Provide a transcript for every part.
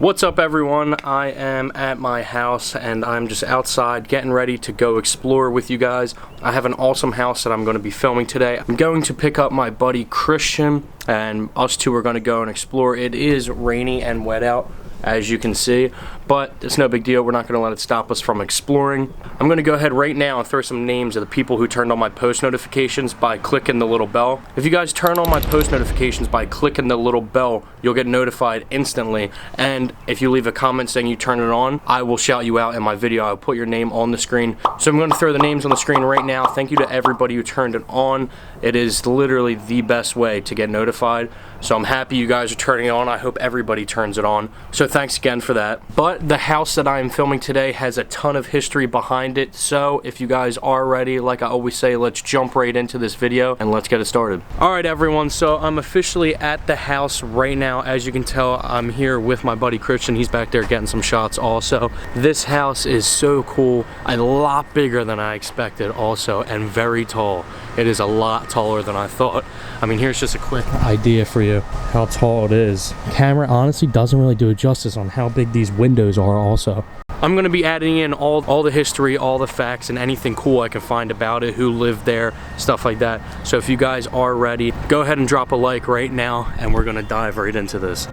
What's up everyone? I am at my house and I'm just outside getting ready to go explore with you guys. I have an awesome house that I'm going to be filming today. I'm going to pick up my buddy Christian and us two are going to go and explore. It is rainy and wet out, as you can see, but it's no big deal. We're not going to let it stop us from exploring. I'm going to go ahead right now and throw some names of the people who turned on my post notifications by clicking the little bell. If you guys turn on my post notifications by clicking the little bell, you'll get notified instantly, and if you leave a comment saying you turn it on, I will shout you out in my video. I'll put your name on the screen. So I'm going to throw the names on the screen right now. Thank you to everybody who turned it on. It is literally the best way to get notified. So I'm happy you guys are turning it on. I hope everybody turns it on. So thanks again for that. But the house that I am filming today has a ton of history behind it. So if you guys are ready, like I always say, let's jump right into this video and let's get it started. All right, everyone. So I'm officially at the house right now. As you can tell, I'm here with my buddy Christian. He's back there getting some shots also. This house is so cool. A lot bigger than I expected also, and very tall. It is a lot taller than I thought. I mean, here's just a quick idea for you how tall it is. Camera honestly doesn't really do it justice on how big these windows are also. I'm going to be adding in all the history, all the facts, and anything cool I can find about it, who lived there, stuff like that. So if you guys are ready, go ahead and drop a like right now, and we're going to dive right into this.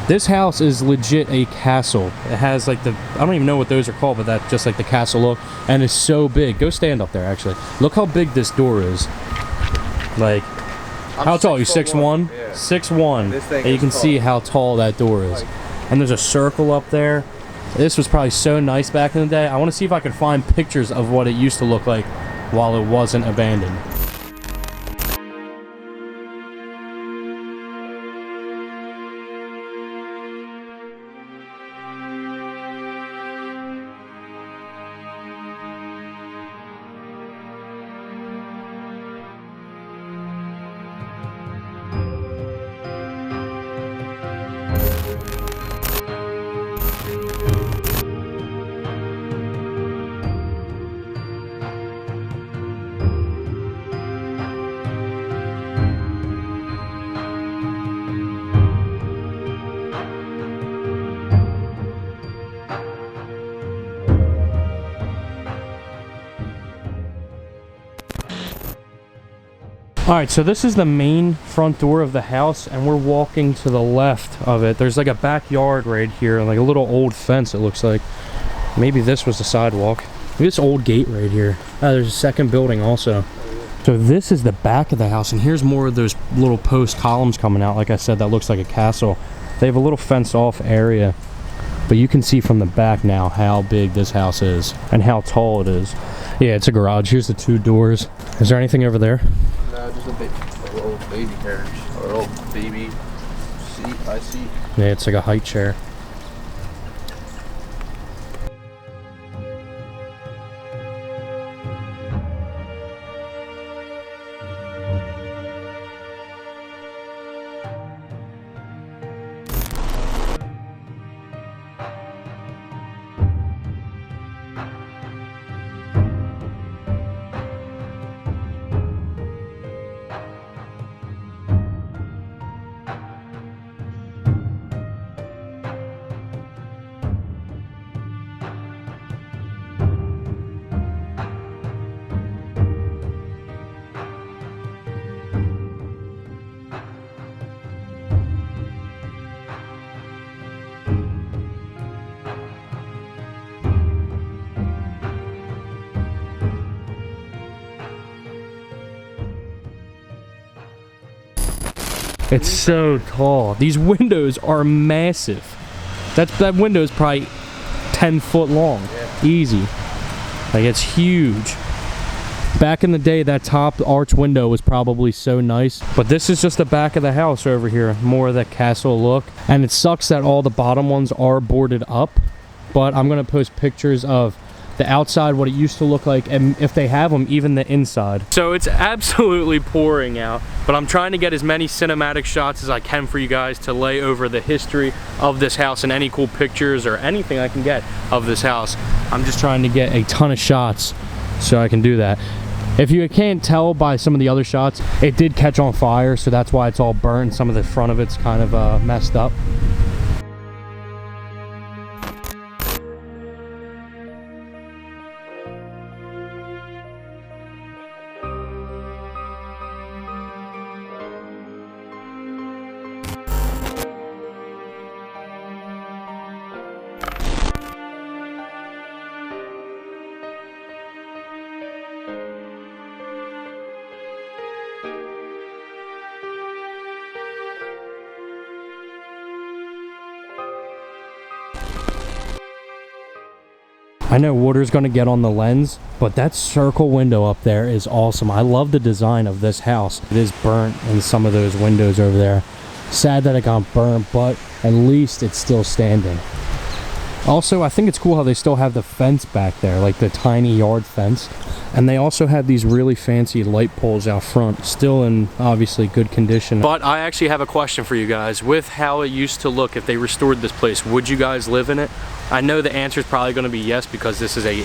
This house is legit a castle. It has like the, I don't even know what those are called, but that's just like the castle look. And it's so big. Go stand up there actually. Look how big this door is. Like, how tall are you? 6'1"? Yeah. 6'1". And you can see how tall that door is. And there's a circle up there. This was probably so nice back in the day. I want to see if I can find pictures of what it used to look like while it wasn't abandoned. Alright, so this is the main front door of the house, and we're walking to the left of it. There's like a backyard right here, like a little old fence it looks like. Maybe this was the sidewalk. Maybe this old gate right here. Oh, there's a second building also. So this is the back of the house, and here's more of those little post columns coming out. Like I said, that looks like a castle. They have a little fenced off area, but you can see from the back now how big this house is and how tall it is. Yeah, it's a garage. Here's the two doors. Is there anything over there? Just a little baby carriage or a little baby seat, high seat. Yeah, it's like a height chair. It's so tall. These windows are massive. That window is probably 10 foot long. Yeah. Easy. Like, it's huge. Back in the day, that top arch window was probably so nice, but this is just the back of the house over here, more of the castle look. And it sucks that all the bottom ones are boarded up, but I'm gonna post pictures of the outside, what it used to look like, and if they have them, even the inside. So it's absolutely pouring out, but I'm trying to get as many cinematic shots as I can for you guys to lay over the history of this house and any cool pictures or anything I can get of this house. I'm just trying to get a ton of shots so I can do that. If you can't tell by some of the other shots, it did catch on fire, so that's why it's all burnt. Some of the front of it's kind of messed up. I know water's gonna get on the lens, but that circle window up there is awesome. I love the design of this house. It is burnt in some of those windows over there. Sad that it got burnt, but at least it's still standing. Also, I think it's cool how they still have the fence back there, like the tiny yard fence. And they also have these really fancy light poles out front, still in obviously good condition. But I actually have a question for you guys. With how it used to look, if they restored this place, would you guys live in it? I know the answer is probably going to be yes, because this is a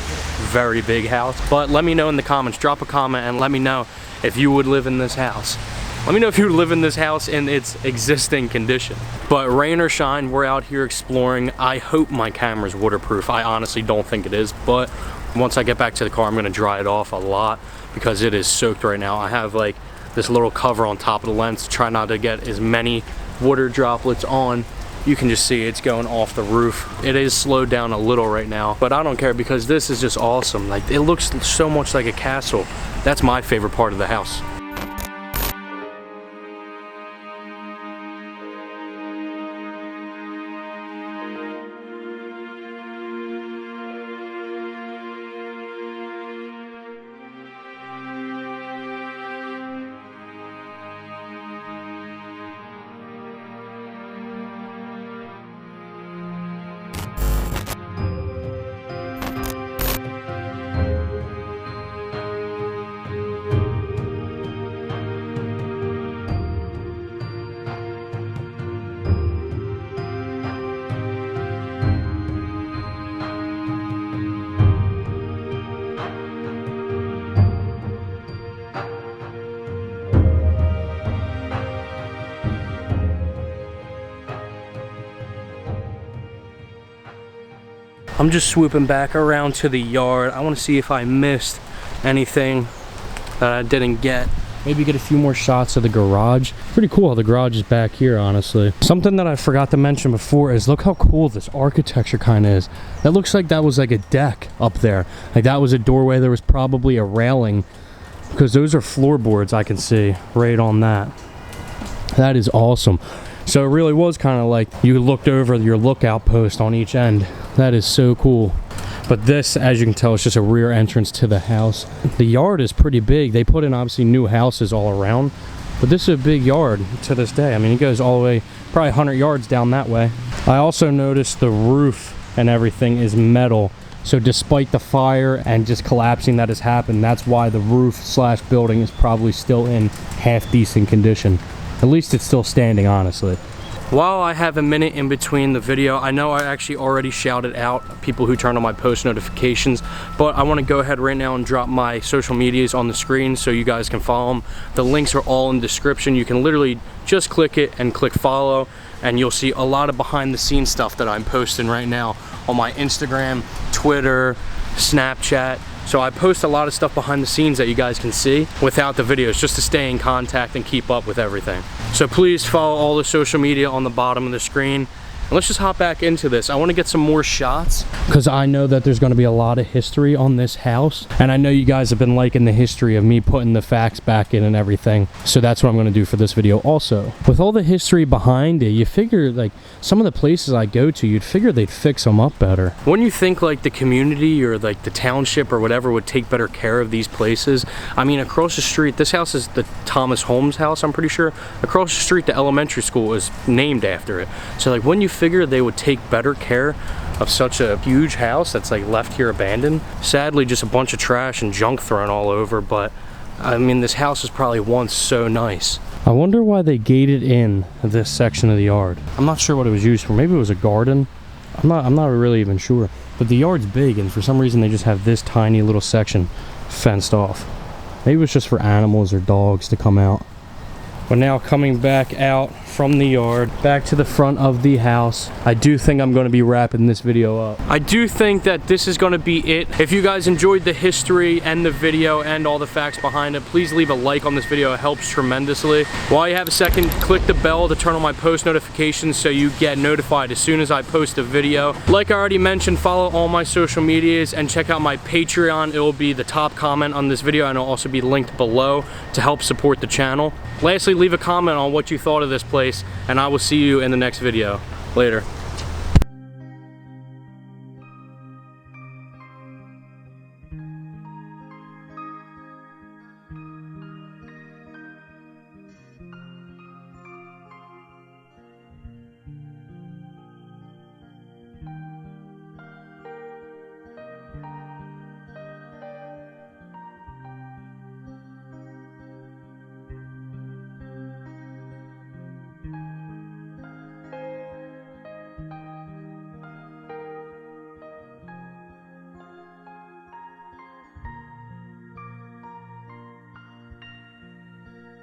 very big house. But let me know in the comments. Drop a comment and let me know if you would live in this house. Let me know if you would live in this house in its existing condition. But rain or shine, we're out here exploring. I hope my camera's waterproof. I honestly don't think it is, but once I get back to the car, I'm gonna dry it off a lot because it is soaked right now. I have like this little cover on top of the lens to try not to get as many water droplets on. You can just see it's going off the roof. It is slowed down a little right now, but I don't care because this is just awesome. Like, it looks so much like a castle. That's my favorite part of the house. I'm just swooping back around to the yard. I want to see if I missed anything that I didn't get. Maybe get a few more shots of the garage. Pretty cool how the garage is back here, honestly. Something that I forgot to mention before is look how cool this architecture kind of is. That looks like that was like a deck up there. Like that was a doorway. There was probably a railing because those are floorboards I can see right on that. That is awesome. So it really was kind of like you looked over your lookout post on each end. That is so cool. But this, as you can tell, is just a rear entrance to the house. The yard is pretty big. They put in obviously new houses all around, but this is a big yard to this day. I mean, it goes all the way, probably 100 yards down that way. I also noticed the roof and everything is metal. So despite the fire and just collapsing that has happened, that's why the roof slash building is probably still in half decent condition. At least it's still standing, honestly. While I have a minute in between the video, I know I actually already shouted out people who turn on my post notifications, but I want to go ahead right now and drop my social medias on the screen so you guys can follow them. The links are all in the description. You can literally just click it and click follow, and you'll see a lot of behind the scenes stuff that I'm posting right now on my Instagram, Twitter, Snapchat. So I post a lot of stuff behind the scenes that you guys can see without the videos, just to stay in contact and keep up with everything. So please follow all the social media on the bottom of the screen. let's just hop back into this. I want to get some more shots because I know that there's going to be a lot of history on this house, and I know you guys have been liking the history of me putting the facts back in and everything, so that's what I'm going to do for this video. Also, with all the history behind it, you figure like some of the places I go to, you'd figure they'd fix them up better. Wouldn't you think like the community or like the township or whatever would take better care of these places? I mean, across the street, this house is the Thomas Holmes house, I'm pretty sure. Across the street, the elementary school is named after it. So like, wouldn't you figure they would take better care of such a huge house that's like left here abandoned? Sadly, just a bunch of trash and junk thrown all over, but I mean, this house was probably once so nice. I wonder why they gated in this section of the yard. I'm not sure what it was used for. Maybe it was a garden. I'm not really even sure. But the yard's big, and for some reason they just have this tiny little section fenced off. Maybe it was just for animals or dogs to come out. But now coming back out from the yard, back to the front of the house, I do think I'm going to be wrapping this video up. I do think that this is going to be it. If you guys enjoyed the history and the video and all the facts behind it, please leave a like on this video. It helps tremendously. While you have a second, click the bell to turn on my post notifications so you get notified as soon as I post a video. Like I already mentioned, follow all my social medias and check out my Patreon. It will be the top comment on this video, and it'll also be linked below to help support the channel. Lastly, leave a comment on what you thought of this place, and I will see you in the next video. Later.